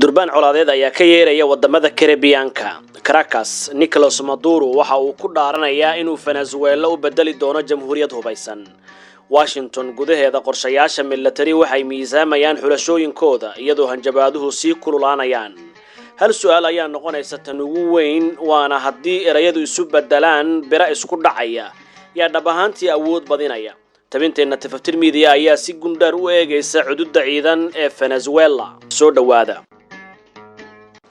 durbaan colaadeed ayaa ka yeeraya wadamada Caribbean-ka. Caracas, Nicolas Maduro waxa uu ku dhaaranayaa inuu Venezuela u bedeli doono jamhuuriyad hubaysan. Washington gudaheeda qorshayaasha military waxay miisaamayaan xulashooyinkooda iyadoo hanjabaaduhu sii kululaanayaan. hal su'aal ayaa noqonaysa tan ugu weyn waana haddii erayadu isu bedelaan bira isku dhacaya yaa dhab ahaantii awood badinaya. tabinteena Tafatir Media ayaa si gundar u eegaysa xuduudda ciidan ee Venezuela. Soo dhawaada.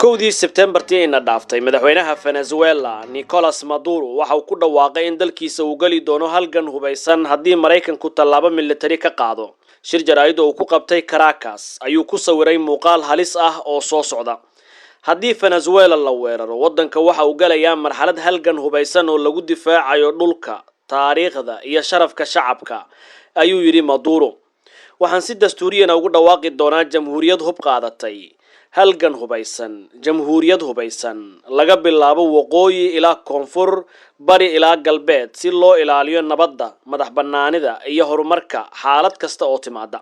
1 September-tiina dhaaftay madaxweynaha Venezuela Nicolas Maduro waxa uu ku dhawaaqay in dalkiisa uu gali doono halgan hubaysan haddii Mareykanku tallaabo military ka qaado. Shir jaraa'id oo ku qabtay Caracas ayuu ku sawiray muuqaal halis ah oo soo socda. haddii Venezuela la weeraro wadanka waxa uu galayaa marxalad halgan hubaysan oo lagu difaacayo dhulka, taariikhda iyo sharafka shacabka, ayuu yiri Maduro. waxaan si dastuuriyan ugu dhawaaqi doonaa jamhuuriyad hub qaadatay. halgan hubaysan, jamhuuriyad hubaysan, laga bilaabo waqooyi ilaa koonfur, bari ilaa galbeed si loo ilaaliyo nabadda, madax bannaanida iyo horumarka xaalad kasta oo timaada.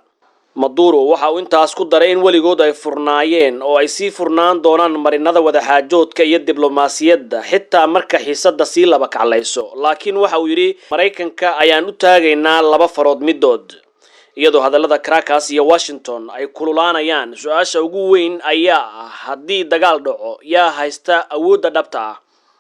Maduro waxa uu intaas ku daray in weligood ay furnaayeen oo ay sii furnaan doonaan marinada wadaxaajoodka iyo diblomaasiyadda xitaa marka xiisadda sii laba kaclayso. laakiin waxa uu yiri Mareykanka ayaan u taagaynaa laba farood midood. iyadoo hadallada Caracas iyo Washington ay kululaanayaan, su'aasha ugu weyn ayaa ah haddii dagaal dhaco yaa haysta awoodda dhabta ah.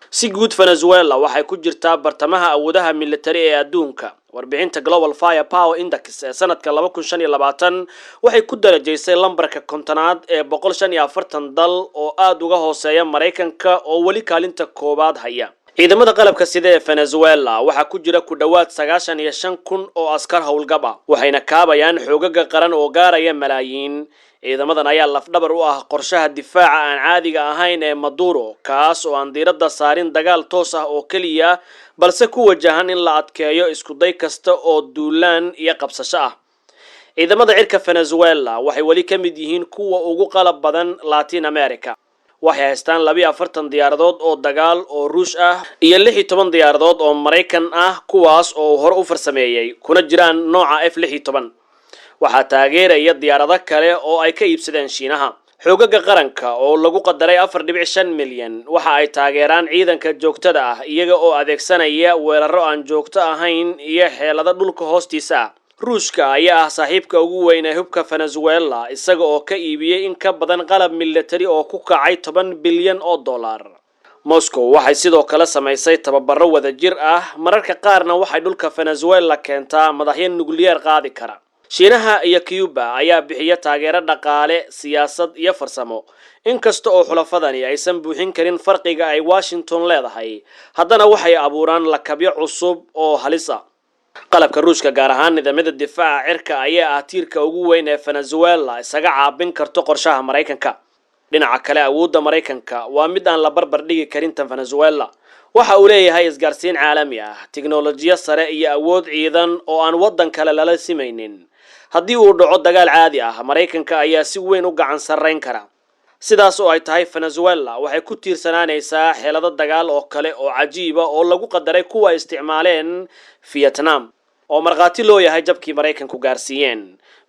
si guud Venezuela waxay ku jirtaa bartamaha awoodaha military ee adduunka. warbixinta Global Firepower Index ee sanadka 2025 waxay ku darajaysay lambarka kontonaad ee 145 dal oo aad uga hooseeya Mareykanka oo wali kaalinta koobaad haya. ciidamada qalabka sida ee Venezuela waxa ku jira ku dhawaad 95,000 oo askar howlgab ah, waxayna kaabayaan xoogaga qaran oo gaaraya malaayiin. ciidamadan ayaa lafdhabar u ah qorshaha difaaca aan caadiga ahayn ee Maduro, kaas oo aan diiradda saarin dagaal toos ah oo kaliya balse ku wajahan in la adkeeyo isku day kasta oo duulaan iyo qabsasho ah. ciidamada cirka Venezuela waxay wali ka mid yihiin kuwa ugu qalab badan Latin America. waxay haystaan 42 diyaaradood oo dagaal oo Ruush ah iyo 16 diyaaradood oo Mareykan ah, kuwaas oo hore u farsameeyay kuna jiraan nooca F-16. waxaa taageeraya diyaarado kale oo ay ka iibsadeen Shiinaha. xoogaga qaranka oo lagu qadaray 4.5 milyan waxa ay taageeraan ciidanka joogtada ah iyaga oo adeegsanaya weeraro aan joogto ahayn iyo xeelado dhulka hoostiisa ah. Ruushka ayaa ah saaxiibka ugu weyn ee hubka Venezuela isaga oo ka iibiyay in ka badan qalab military oo ku kacay 10 bilyan oo dollar. Moscow waxay sidoo kale samaysay tababaro wadajir ah, mararka qaarna waxay dhulka Venezuela keentaa madaxyo nukliyeer qaadi kara. Shiinaha iyo Cuba ayaa bixiya taageero dhaqaale, siyaasad iyo farsamo. inkasta oo xulafadani aysan buuxin karin farqiga ay Washington leedahay, haddana waxay abuuraan lakabyo cusub oo halis ah. qalabka Ruushka gaar ahaan nidaamyada difaaca cirka ayaa ah tiirka ugu weyn ee Venezuela isaga caabin karto qorshaha Mareykanka. dhinaca kale awoodda Mareykanka waa mid aan la barbar dhigi karin tan Venezuela. waxa uu leeyahay isgaarsiin caalami ah, tiknoolajiyad sare iyo awood ciidan oo aan wadan kale lala simaynin. haddii uu dhaco dagaal caadi ah, Mareykanka ayaa si weyn u gacan sarreyn kara. sidaas oo ay tahay, Venezuela waxay ku tiirsanaanaysaa xeelado dagaal oo kale oo cajiib ah oo lagu qadaray kuwa isticmaaleen Vietnam, oo marqaati loo yahay jabkii Mareykanku gaarsiiyeen.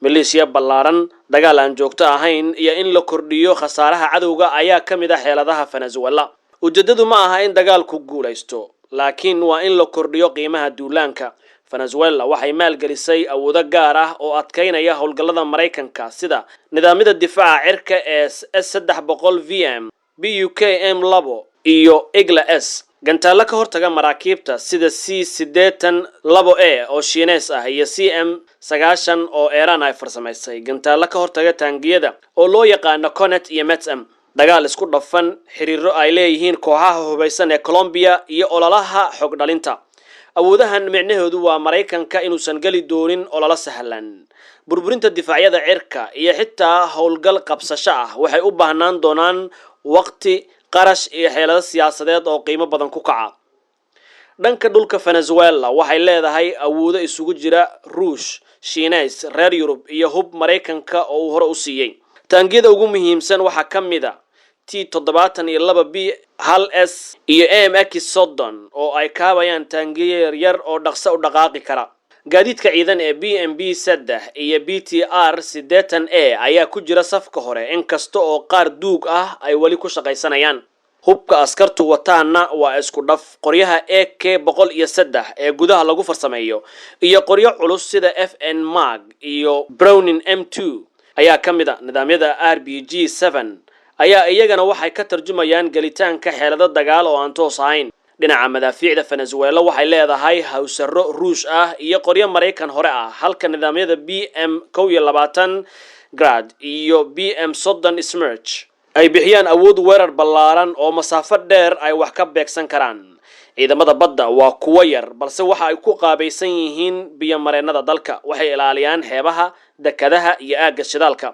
maleeshiya ballaaran, dagaal aan joogto ahayn iyo in la kordhiyo khasaaraha cadowga ayaa ka mid ah xeeladaha Venezuela. ujeedadu ma aha in dagaalku guulaysto, laakiin waa in la kordhiyo qiimaha duulaanka. Venezuela waxay maalgelisay awoodo gaar ah oo adkeynaya howlgallada Mareykanka sida nidaamyada difaaca cirka ee S-300VM, BUK-M2 iyo Igla-S. gantaalo ka hortaga maraakiibta sida C-82A oo Shiinees ah iyo CM-90 oo Iran ay farsamaysay. gantaalo ka hortaga taangiyada oo loo yaqaan Conet iyo Metzam. dagaal isku dhafan, xiriiro ay leeyihiin kooxaha hubaysan ee Colombia iyo ololaha xog dhalinta. awoodahan micnaheedu waa Mareykanka inuusan gali doonin ololo sahlan. burburinta difaacyada cirka iyo xitaa howlgal qabsasho ah waxay u baahnaan doonaan waqti, qarash iyo xeelado siyaasadeed oo qiimo badan ku kaca. dhanka dhulka Venezuela waxay leedahay awoodo isugu jira Ruush, Shiineys, reer Yurub iyo hub Mareykanka oo uu hore u siiyay. taangiyada ugu muhiimsan waxaa ka mid ah T-72B, HAL-S iyo AMX-30 oo ay kaabayaan taangiyo yar oo dhaqso u dhaqaaqi kara. gaadiidka ciidan ee BMP-3 iyo BTR-80A ayaa ku jira safka hore inkasta oo qaar duug ah ay wali ku shaqaysanayaan. hubka askartu wataana waa isku dhaf qoryaha AK-103 ee gudaha lagu farsameeyo iyo qoryo culus sida FN Mag iyo Browning M2 ayaa kamid ah nidaamyada RPG-7 ayaa iyagana waxay ka tarjumayaan galitaanka xeelado dagaal oo aan toos ahayn. dhinaca madaafiicda Venezuela waxay leedahay hawsaro Ruush ah iyo qoryo Mareykan hore ah halka nidaamyada BM-21 Grad iyo BM-30 Smerch ay bixiyaan awood weerar ballaaran oo masaafo dheer ay wax ka beegsan karaan. ciidamada badda waa kuwa yar balse waxa ay ku qaabaysan yihiin biyo-mareennada dalka, waxay ilaaliyaan xeebaha, dekadaha iyo aagga shidaalka.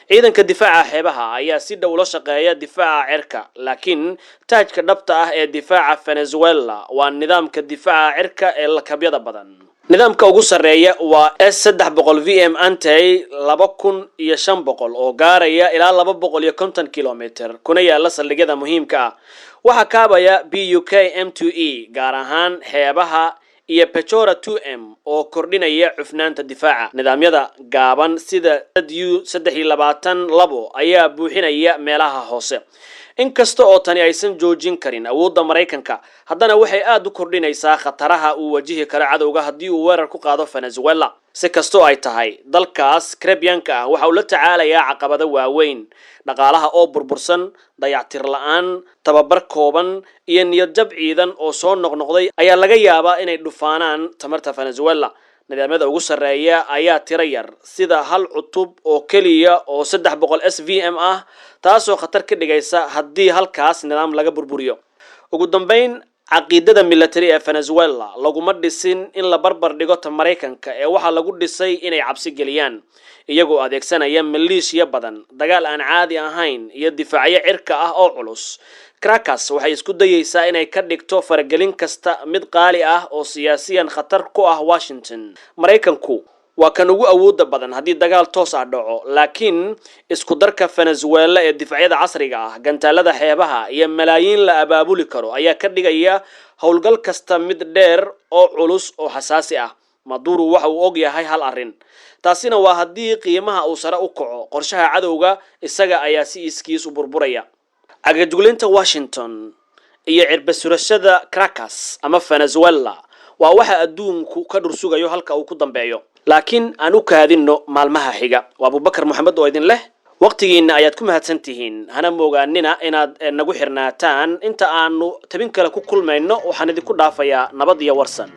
ciidanka difaaca xeebaha ayaa si dhow la shaqeeya difaaca cirka, laakiin taajka dhabta ah ee difaaca Venezuela waa nidaamka difaaca cirka ee lakabyada badan. nidaamka ugu sareeya waa S-300 VM Antey 2500 oo gaaraya ilaa 250 kilomitir kuna yaala saldhigyada muhiimka ah. waxa kaabaya BUK M2E gaar ahaan xeebaha iyo Pechora 2M oo kordhinaya cufnaanta difaaca. nidaamyada gaaban sida U-322 ayaa buuxinaya meelaha hoose. inkasta oo tani aysan joojin karin awoodda Mareykanka, haddana waxay aad u kordhinaysaa khataraha uu wajihi karo cadowga haddii uu weerar ku qaado Venezuela. si kastoo ay tahay, dalkaas Caribbean-ka ah waxa uu la tacaalayaa caqabado waaweyn, dhaqaalaha oo burbursan, dayactir la'aan, tababar kooban iyo niyad jab ciidan oo soo noqnoqday ayaa laga yaabaa inay dhufaanaan tamarta Venezuela. nidaamyada ugu sareeya ayaa tiro yar sida hal cutub oo kaliya oo 300 SVM ah, taasoo khatar ka dhigaysa haddii halkaas nidaam laga burburiyo. ugu dambeyn, caqiidada military ee Venezuela laguma dhisin in la barbar dhigo ta Mareykanka ee waxa lagu dhisay inay cabsi geliyaan, iyagoo adeegsanaya maleeshiya badan, dagaal aan caadi ahayn iyo difaacyo cirka ah oo culus. Caracas waxay isku dayaysaa inay ka dhigto faragelin kasta mid qaali ah oo siyaasiyan khatar ku ah Washington. Mareykanku waa kan ugu awoodda badan haddii dagaal toos ah dhaco, laakiin isku darka Venezuela ee difaacyada casriga ah, gantaalada xeebaha iyo malaayiin la abaabuli karo ayaa ka dhigaya howlgal kasta mid dheer oo culus oo xasaasi ah. Maduro waxa uu og yahay hal arrin, taasina waa haddii qiimaha uu sare u kaco, qorshaha cadowga isaga ayaa si iskiis u burburaya. cagajuglinta Washington iyo cirbasurashada Caracas ama Venezuela waa waxa adduunku ka dhursugayo halka uu ku dambeeyo, laakiin aan u kaadino maalmaha xiga. waa Abubakar Maxamed oo idin leh waqtigiina ayaad ku mahadsantihiin. hana moogaanina inaad nagu xirnaataan inta aanu tabin kale ku kulmayno. waxaan idinku dhaafayaa nabad iyo warsan.